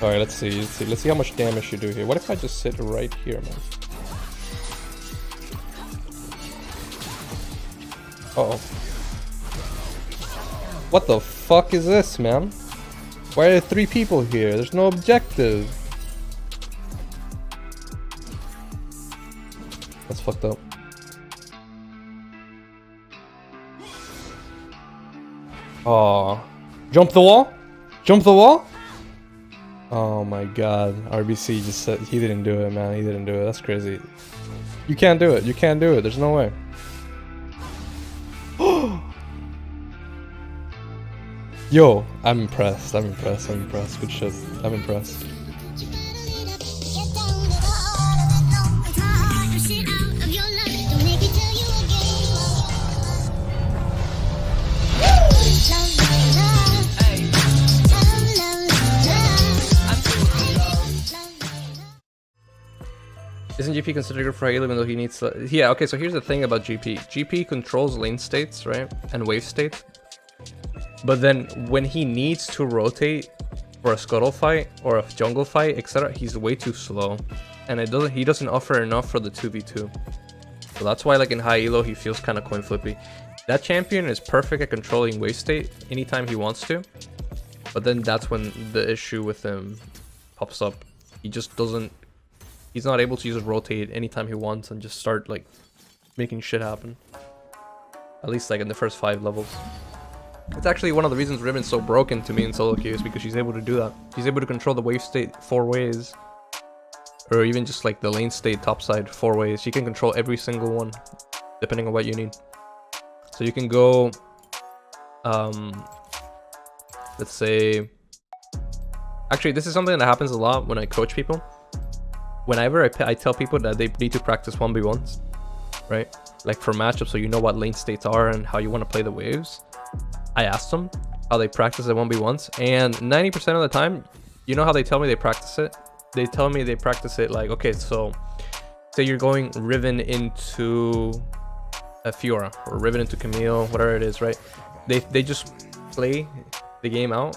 Alright, let's see. Let's see how much damage you do here. What if I just sit right here, man? Uh-oh. What the fuck is this, man? Why are there 3 people here? There's no objective. That's fucked up. Oh, jump the wall? Jump the wall? Oh my god, RBC just said he didn't do it, man. He didn't do it. That's crazy. You can't do it. You can't do it. There's no way. Yo, I'm impressed. I'm impressed. I'm impressed. Good shit. I'm impressed. Isn't GP considered good for Halo even though he needs to... Yeah, okay, so here's the thing about GP. GP controls lane states, right? And wave state. But then when he needs to rotate for a scuttle fight or a jungle fight, etc., he's way too slow. And he doesn't offer enough for the 2v2. So that's why like in high elo he feels kind of coin flippy. That champion is perfect at controlling wave state anytime he wants to. But then that's when the issue with him pops up. He just doesn't... He's not able to just rotate anytime he wants and just start like making shit happen. At least like in the first 5 levels. It's actually one of the reasons Riven's so broken to me in solo queue is because she's able to do that. She's able to control the wave state 4 ways. Or even just like the lane state topside 4 ways. She can control every single one depending on what you need. So you can go, let's say, actually this is something that happens a lot when I coach people. Whenever I tell people that they need to practice 1v1s, right? Like for matchups so you know what lane states are and how you want to play the waves. I asked them how they practice the 1v1s, and 90% of the time, you know how they tell me they practice it? They tell me they practice it like, okay, so say you're going Riven into a Fiora or Riven into Camille, whatever it is, right? They just play the game out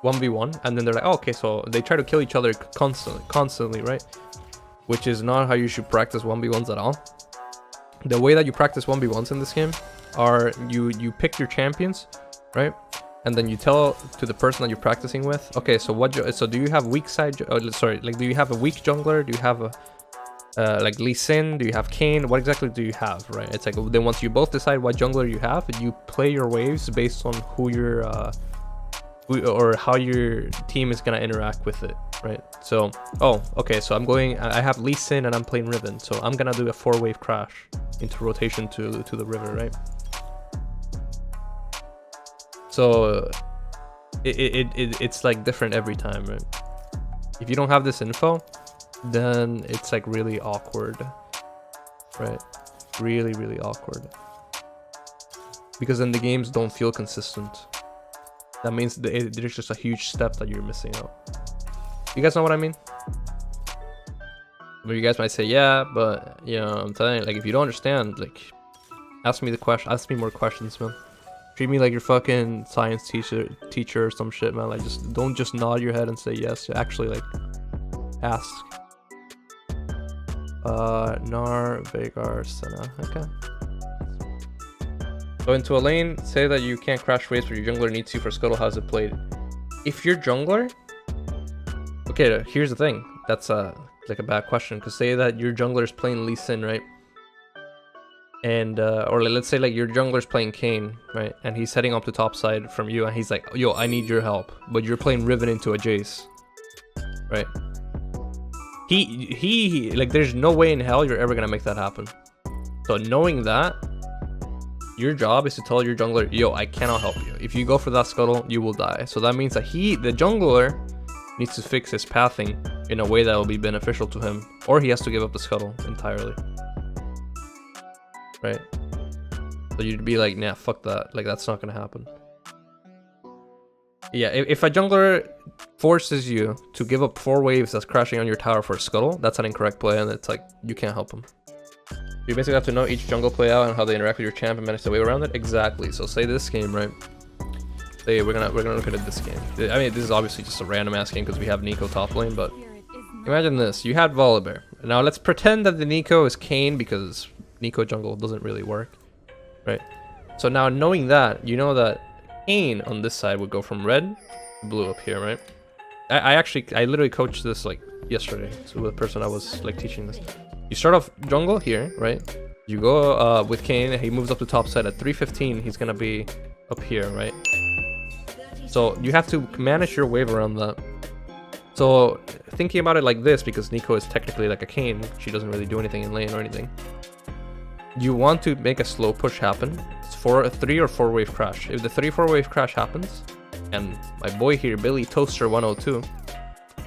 1v1 and then they're like, oh, okay, so they try to kill each other constantly, right? Which is not how you should practice 1v1s at all. The way that you practice 1v1s in this game are you pick your champions, right? And then you tell to the person that you're practicing with, okay, so so do you have weak side, sorry, like do you have a weak jungler? Do you have a like Lee Sin? Do you have Kayn? What exactly do you have, right? It's like then once you both decide what jungler you have, you play your waves based on who your or how your team is gonna interact with it, right? So, oh, okay, so I have Lee Sin and I'm playing Riven, so I'm gonna do a 4-wave crash into rotation to the river, right? So it's like different every time, right? If you don't have this info, then it's like really awkward, right? Really awkward, because then the games don't feel consistent. That means there's just a huge step that you're missing out. You guys know what I mean? But you guys might say, yeah, but you know, I'm telling you, like, if you don't understand, like, ask me more questions, man. Treat me like your fucking science teacher or some shit, man. Like, don't just nod your head and say yes. Actually, like, ask. Nar Vagar Senna. Okay. Go into a lane, say that you can't crash waves, but your jungler needs to for scuttle. How's it played? If your jungler... Okay, here's the thing. That's like a bad question, because say that your jungler is playing Lee Sin, right? And or let's say like your jungler's playing Kayn, right? And he's heading up the top side from you, and he's like, yo, I need your help. But you're playing Riven into a Jace, right? He like, there's no way in hell you're ever gonna make that happen. So knowing that, your job is to tell your jungler, yo, I cannot help you. If you go for that scuttle, you will die. So that means that the jungler needs to fix his pathing in a way that will be beneficial to him, or he has to give up the scuttle entirely, right? So you'd be like, nah, fuck that. Like, that's not gonna happen. Yeah, if a jungler forces you to give up 4 waves that's crashing on your tower for a scuttle, that's an incorrect play, and it's like, you can't help him. You basically have to know each jungle play out and how they interact with your champ and manage the way around it. Exactly. So say this game, right? Say we're gonna look at it this game. I mean, this is obviously just a random ass game because we have Nico top lane, but imagine this: you had Volibear. Now let's pretend that the Nico is Kayn because Nico jungle doesn't really work, right? So now knowing that, you know that Kayn on this side would go from red to blue up here, right? I literally coached this like yesterday, so with the person I was like teaching this. You start off jungle here, right? You go with Kayn, he moves up the top side at 315, he's gonna be up here, right? So you have to manage your wave around that. So thinking about it like this, because Nico is technically like a Kayn, she doesn't really do anything in lane or anything. You want to make a slow push happen. It's for a 3 or 4 wave crash. If the 3-4 wave crash happens, and my boy here, Billy Toaster 102,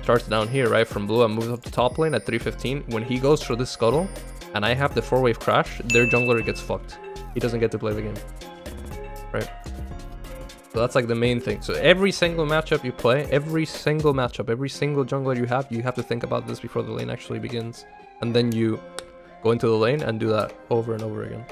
starts down here, right, from blue and moves up to top lane at 315, when he goes through this scuttle, and I have the 4 wave crash, their jungler gets fucked. He doesn't get to play the game, right? So that's like the main thing. So every single matchup you play, every single matchup, every single jungler you have to think about this before the lane actually begins. And then you go into the lane and do that over and over again.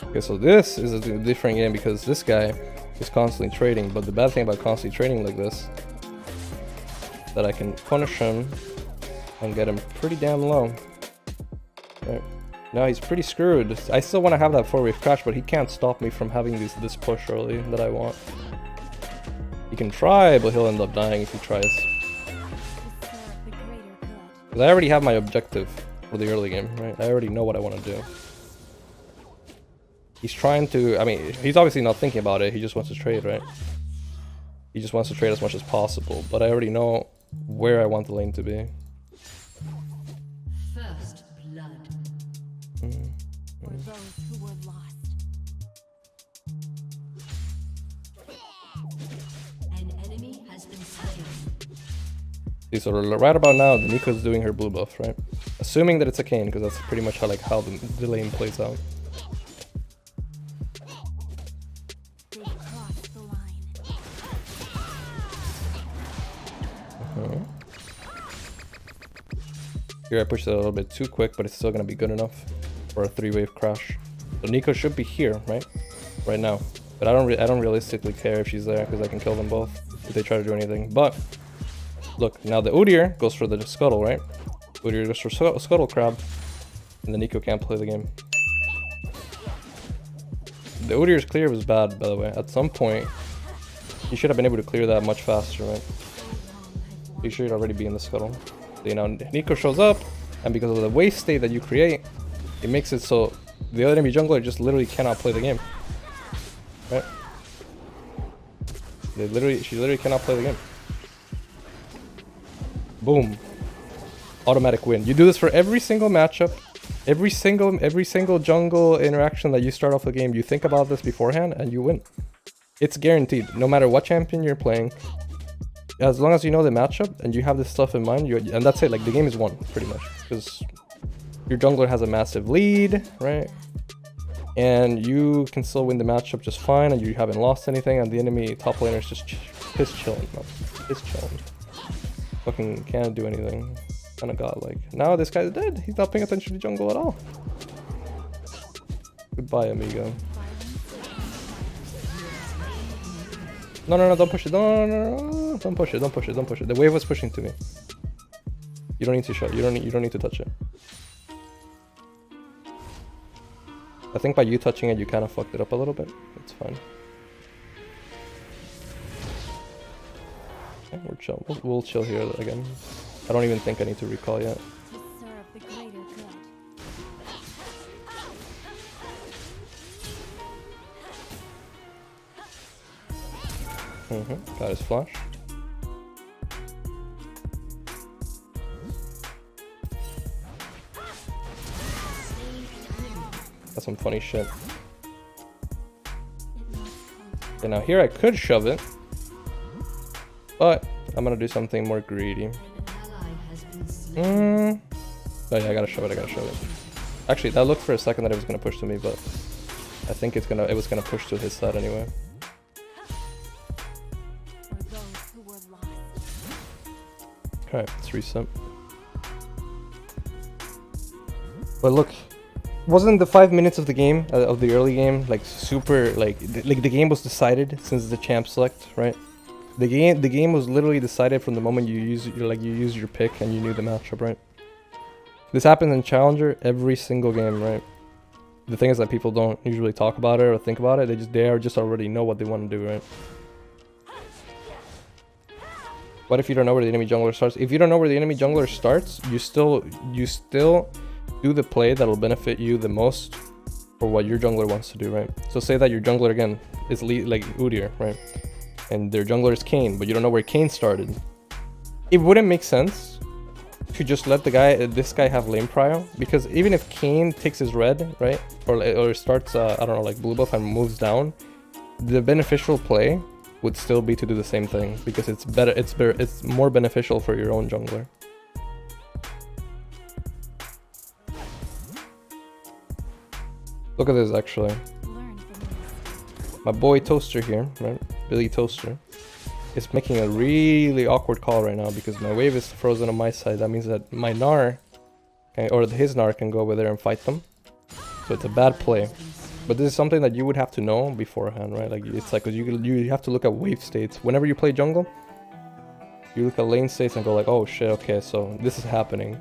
Okay, so this is a different game because this guy is constantly trading, but the bad thing about constantly trading like this, that I can punish him and get him pretty damn low. Right. Now he's pretty screwed. I still want to have that 4-wave crash, but he can't stop me from having this push early that I want. He can try, but he'll end up dying if he tries. Because I already have my objective for the early game, right? I already know what I want to do. He's trying to, I mean, he's obviously not thinking about it, he just wants to trade, right? He just wants to trade as much as possible, but I already know where I want the lane to be. First blood. For those who were lost. An enemy has been slain. See, so right about now, the Nico's doing her blue buff, right? Assuming that it's a Kayn, because that's pretty much how the lane plays out. They crossed the line. Here I pushed it a little bit too quick, but it's still gonna be good enough for a 3-wave crash. So Nico should be here, right? Right now. But I don't realistically care if she's there because I can kill them both if they try to do anything. But look, now the Udyr goes for the scuttle, right? Udyr goes for scuttle crab, and the Nico can't play the game. The Udyr's clear was bad, by the way. At some point, he should have been able to clear that much faster, right? He should already be in the scuttle. You know, Nico shows up, and because of the waste state that you create, it makes it so the other enemy jungler just literally cannot play the game. Right? She literally cannot play the game. Boom. Automatic win. You do this for every single matchup, every single jungle interaction that you start off the game. You think about this beforehand, and you win. It's guaranteed. No matter what champion you're playing. As long as you know the matchup and you have this stuff in mind, and that's it, like the game is won, pretty much. Because your jungler has a massive lead, right? And you can still win the matchup just fine, and you haven't lost anything, and the enemy top laner is just piss chilling, man. Piss chilling. Fucking can't do anything. Kinda godlike. Now this guy's dead. He's not paying attention to jungle at all. Goodbye, amigo. No, don't push it. No, don't push it. The wave was pushing to me. You don't need to shut. You don't need to touch it. I think by you touching it, you kind of fucked it up a little bit. It's fine. Okay, we're chill. We'll chill here again. I don't even think I need to recall yet. To serve the greater good. Got his flash. That's some funny shit. Okay, now here I could shove it, but I'm gonna do something more greedy. Oh yeah, I gotta shove it. Actually, that looked for a second that it was gonna push to me, but I think it was gonna push to his side anyway. For those who were lost. Alright, let's reset. But look, wasn't the 5 minutes of the game, of the early game, like super, like the game was decided since the champ select, right? The game was literally decided from the moment you use your pick and you knew the matchup, right? This happens in Challenger every single game, right? The thing is that people don't usually talk about it or think about it. They just already know what they want to do, right? What if you don't know where the enemy jungler starts? If you don't know where the enemy jungler starts, you still do the play that'll benefit you the most for what your jungler wants to do, right? So say that your jungler again is like Udyr, right? And their jungler is Kayn, but you don't know where Kayn started. It wouldn't make sense to just let this guy have lane prio, because even if Kayn takes his red, right, or starts I don't know, like blue buff and moves down, the beneficial play would still be to do the same thing, because it's more beneficial for your own jungler. Look at this, actually. My boy Toaster here, right, Billy Toaster, is making a really awkward call right now because my wave is frozen on my side. That means that my Gnar, or his Gnar, can go over there and fight them. So it's a bad play. But this is something that you would have to know beforehand, right? Like it's like you have to look at wave states. Whenever you play jungle, you look at lane states and go like, oh shit, okay, so this is happening.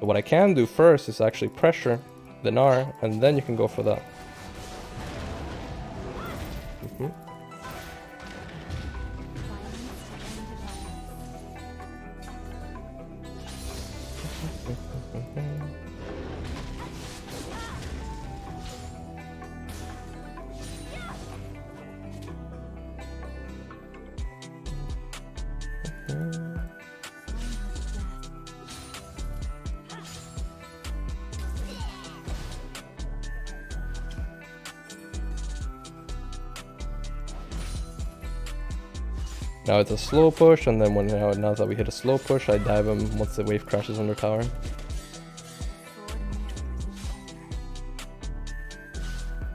But what I can do first is actually pressure the Gnar, and then you can go for that. Now it's a slow push, and then now that we hit a slow push, I dive him once the wave crashes under tower.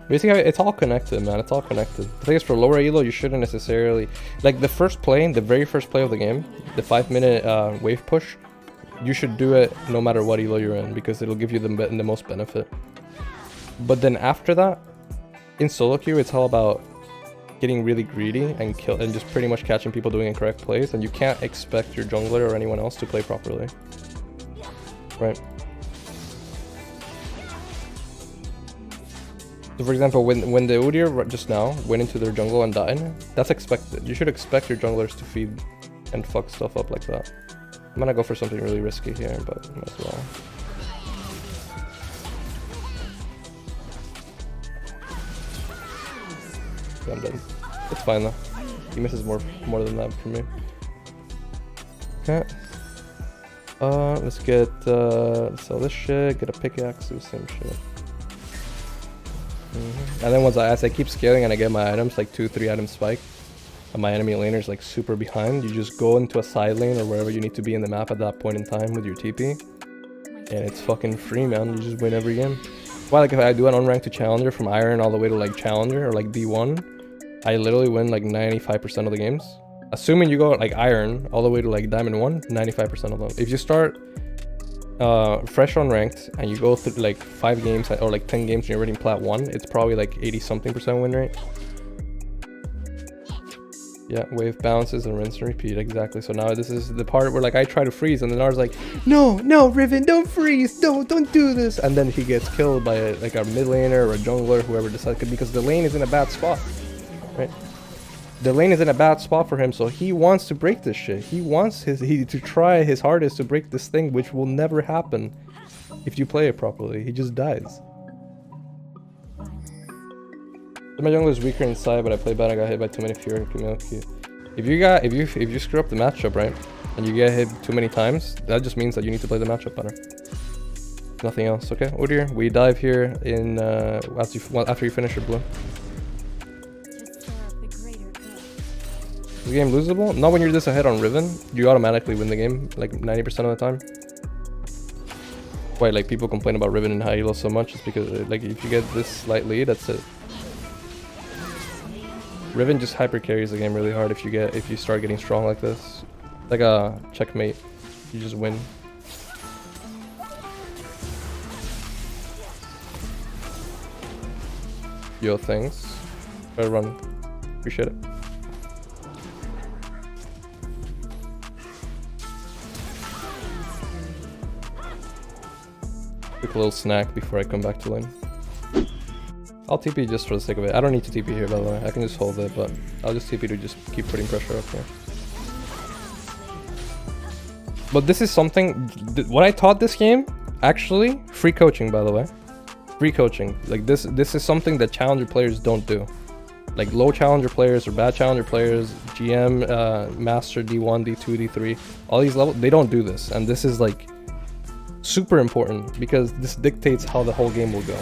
Basically, it's all connected, man. It's all connected. The thing is, for lower elo, you shouldn't necessarily... Like, the very first play of the game, the 5-minute wave push, you should do it no matter what elo you're in, because it'll give you the most benefit. But then after that, in solo queue, it's all about getting really greedy and just pretty much catching people doing incorrect plays, and you can't expect your jungler or anyone else to play properly, right? So for example, when the Udyr just now went into their jungle and died, that's expected. You should expect your junglers to feed and fuck stuff up like that. I'm gonna go for something really risky here, but might as well. I'm dead. It's fine though. He misses more than that for me. Okay. Let's get sell this shit, get a pickaxe, do the same shit. And then as I keep scaling and I get my items, like 2-3 items spike, and my enemy laner is like super behind, you just go into a side lane or wherever you need to be in the map at that point in time with your TP, and it's fucking free, man. You just win every game. Why, like if I do an unranked to challenger from iron all the way to like challenger or like D1, I literally win like 95% of the games. Assuming you go like iron all the way to like diamond 1, 95% of them. If you start fresh on ranked and you go through like 5 games or like 10 games and you're rating plat 1, it's probably like 80-something% win rate. Yeah, wave bounces and rinse and repeat, exactly. So now this is the part where like I try to freeze and then Nar's like, no, Riven, don't freeze, don't do this. And then he gets killed by like a mid laner or a jungler, whoever decides, because the lane is in a bad spot, right? The lane is in a bad spot for him, so he wants to break this shit. He wants to try his hardest to break this thing, which will never happen if you play it properly. He just dies. My jungler is weaker inside, but I play bad. I got hit by too many Fury. If you screw up the matchup, right, and you get hit too many times, that just means that you need to play the matchup better. Nothing else. Okay, Udyr, we dive here in after you finish your blue. Is the game losable? Not when you're this ahead on Riven. You automatically win the game like 90% of the time. Why like people complain about Riven and high elo so much? It's because like if you get this slight lead, that's it. Riven just hyper carries the game really hard if you start getting strong like this. Like a checkmate. You just win. Yo, thanks. Better run. Appreciate it. Quick little snack before I come back to lane. I'll TP just for the sake of it. I don't need to TP here, by the way. I can just hold it, but I'll just TP to just keep putting pressure up here. But this is something... What I taught this game, actually, free coaching, by the way. Free coaching. Like, this is something that challenger players don't do. Like, low challenger players or bad challenger players, GM, Master, D1, D2, D3, all these levels, they don't do this. And this is, like, super important because this dictates how the whole game will go.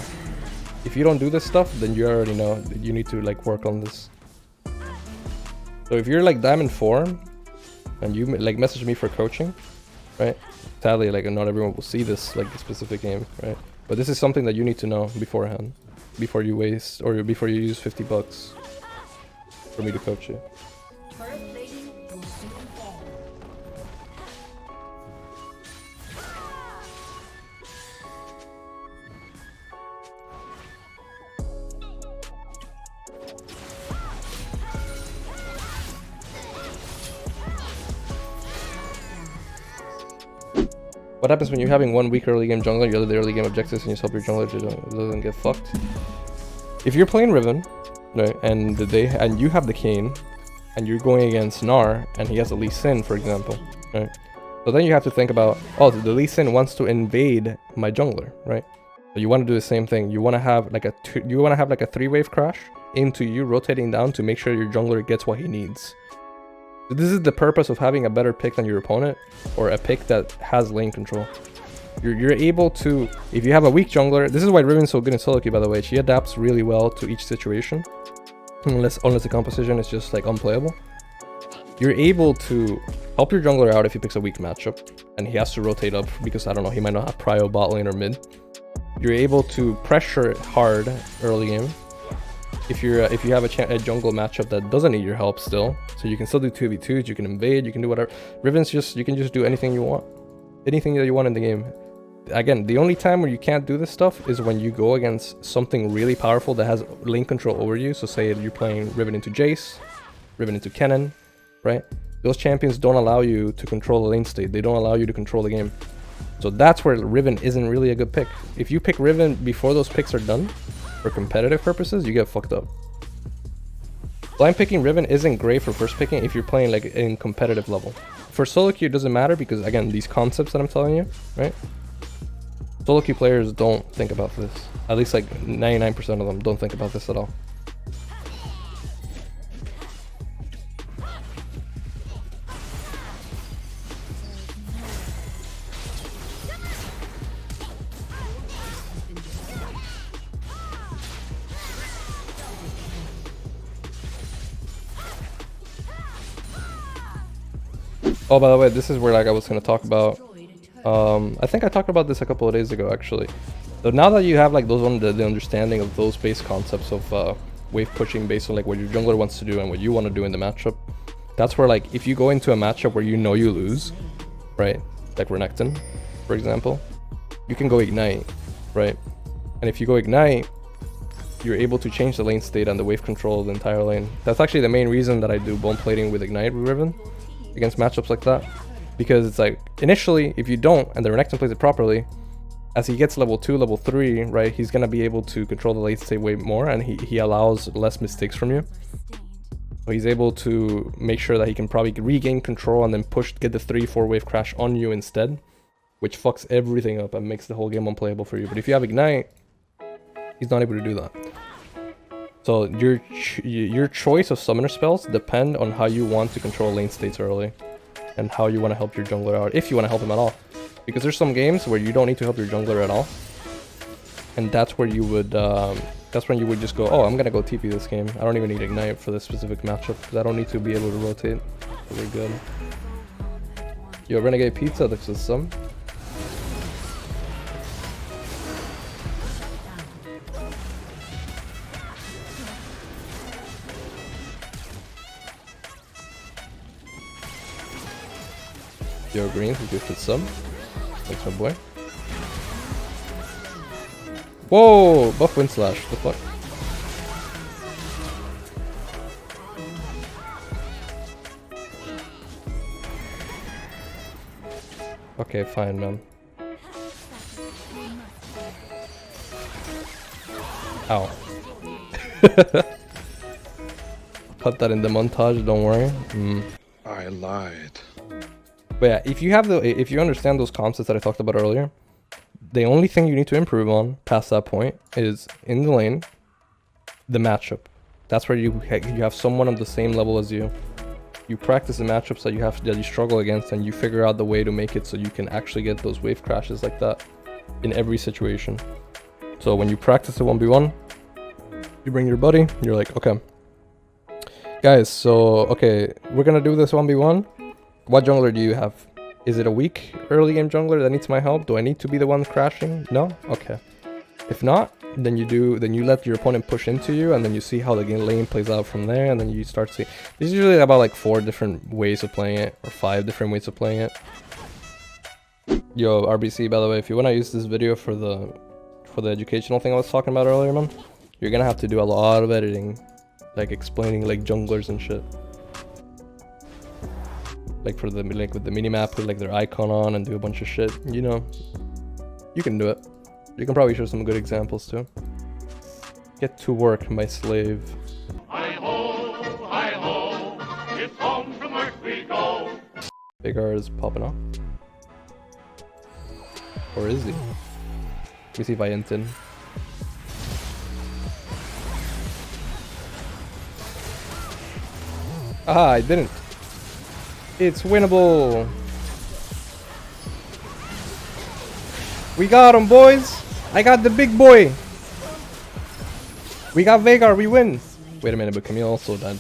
If you don't do this stuff, then you already know that you need to like work on this. So if you're like Diamond 4 and you like message me for coaching, right? Sadly, like not everyone will see this like specific game, right? But this is something that you need to know beforehand, before you waste or before you use $50 for me to coach you. What happens when you're having one weak early game jungler, you other early game objectives, and you just hope your jungler doesn't get fucked? If you're playing Riven, right, and you have the Kayn, and you're going against Gnar, and he has a Lee Sin, for example, right? So then you have to think about, oh, the Lee Sin wants to invade my jungler, right? So you want to do the same thing. You want to have like a 3-wave crash into you rotating down to make sure your jungler gets what he needs. This is the purpose of having a better pick than your opponent, or a pick that has lane control. You're able to, if you have a weak jungler, this is why Riven's so good in solo queue, by the way. She adapts really well to each situation, unless the composition is just like unplayable. You're able to help your jungler out if he picks a weak matchup, and he has to rotate up because, I don't know, he might not have prio bot lane or mid. You're able to pressure hard early game. If you have a jungle matchup that doesn't need your help still, so you can still do 2v2s, you can invade, you can do whatever. Riven's just, you can just do anything you want. Anything that you want in the game. Again, the only time where you can't do this stuff is when you go against something really powerful that has lane control over you. So say you're playing Riven into Jace, Riven into Kennen, right? Those champions don't allow you to control the lane state. They don't allow you to control the game. So that's where Riven isn't really a good pick. If you pick Riven before those picks are done, for competitive purposes, you get fucked up. Blind picking Riven isn't great for first picking if you're playing like in competitive level. For solo queue, it doesn't matter because, again, these concepts that I'm telling you, right? Solo queue players don't think about this. At least like 99% of them don't think about this at all. Oh, by the way, this is where like I was gonna talk about. I think I talked about this a couple of days ago, actually. So now that you have like the understanding of those base concepts of wave pushing based on like what your jungler wants to do and what you want to do in the matchup, that's where like if you go into a matchup where you know you lose, right? Like Renekton, for example, you can go Ignite, right? And if you go Ignite, you're able to change the lane state and the wave control of the entire lane. That's actually the main reason that I do bone plating with Ignite Riven against matchups like that, because it's like initially if you don't and the Renekton plays it properly, as he gets level 2, level 3, right, he's gonna be able to control the late state way more, and he allows less mistakes from you. So he's able to make sure that he can probably regain control and then get the 3-4 wave crash on you instead, which fucks everything up and makes the whole game unplayable for you. But if you have Ignite, he's not able to do that. So your choice of summoner spells depend on how you want to control lane states early, and how you want to help your jungler out, if you want to help him at all. Because there's some games where you don't need to help your jungler at all, and that's where you would that's when you would just go, oh, I'm gonna go TP this game. I don't even need Ignite for this specific matchup because I don't need to be able to rotate. Really good. Yo, Renegade Pizza, this is some. Yo, Green, who gifted sub. Thanks, my boy. Whoa! Buff wind slash. The fuck? Okay, fine, man. Ow. Put that in the montage, don't worry. I lied. But yeah, if you understand those concepts that I talked about earlier, the only thing you need to improve on past that point is in the lane, the matchup. That's where you have someone on the same level as you. You practice the matchups that you struggle against, and you figure out the way to make it so you can actually get those wave crashes like that in every situation. So when you practice a 1v1, you bring your buddy, you're like, okay, guys, so okay, we're gonna do this 1v1. What jungler do you have? Is it a weak early game jungler that needs my help? Do I need to be the one crashing? No? Okay. If not, then you let your opponent push into you, and then you see how the game lane plays out from there, and then you start seeing. There's usually about like 4 different ways of playing it, or 5 different ways of playing it. Yo, RBC, by the way, if you want to use this video for the educational thing I was talking about earlier, man, you're gonna have to do a lot of editing, like explaining like junglers and shit. Like for the with the minimap with like their icon on and do a bunch of shit, you know. You can do it. You can probably show some good examples too. Get to work, my slave. Hi-ho, hi-ho, it's home from work we go. Big R is popping off. Or is he? Let me see if I int in. Aha, I didn't. It's winnable. We got him, boys. I got the big boy. We got Veigar, we win. Wait a minute, but Camille also died.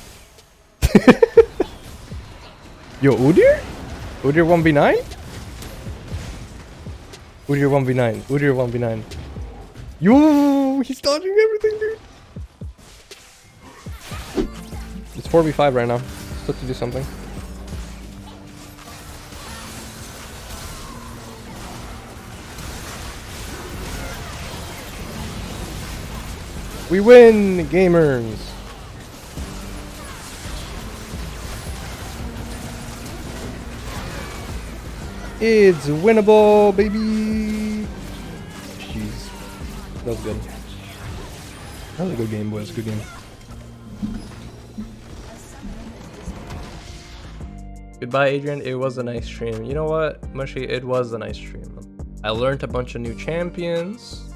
Yo, Udyr? Udyr 1v9? Udyr 1v9. Udyr 1v9. Yo, he's dodging everything, dude. It's 4v5 right now. Still to do something. We win, gamers! It's winnable, baby! Jeez. That was good. That was a good game, boys. Good game. Goodbye, Adrian. It was a nice stream. You know what, Mushy? It was a nice stream. I learned a bunch of new champions.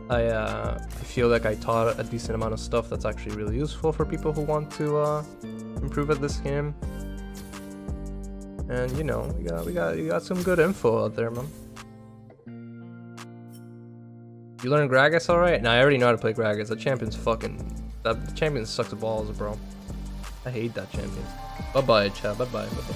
I feel like I taught a decent amount of stuff that's actually really useful for people who want to improve at this game. And you know, you got some good info out there, man. You learned Gragas alright? Nah, I already know how to play Gragas. That champion sucks balls, bro. I hate that champion. Bye bye, chat. Bye bye. Bye bye.